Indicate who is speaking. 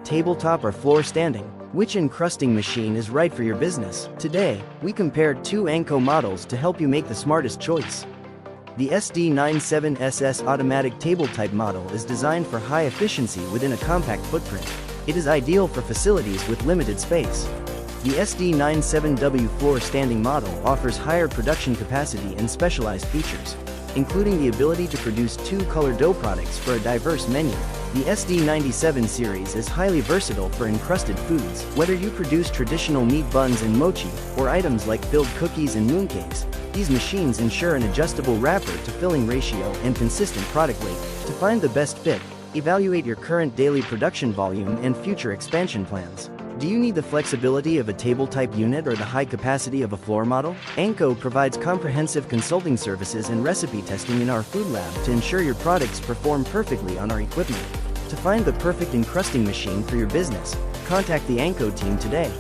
Speaker 1: tabletop or floor standing? Which encrusting machine is right for your business? Today, we compared two ANKO models to help you make the smartest choice. The SD97SS automatic table-type model is designed for high efficiency within a compact footprint. It is ideal for facilities with limited space. The SD97W floor standing model offers higher production capacity and specialized features, including the ability to produce two-color dough products for a diverse menu. The SD97 series is highly versatile for encrusted foods, whether you produce traditional meat buns and mochi, or items like filled cookies and mooncakes. These machines ensure an adjustable wrapper to filling ratio and consistent product weight. To find the best fit, evaluate your current daily production volume and future expansion plans. Do you need the flexibility of a table-type unit or the high capacity of a floor model? ANKO provides comprehensive consulting services and recipe testing in our food lab to ensure your products perform perfectly on our equipment. To find the perfect encrusting machine for your business, contact the ANKO team today.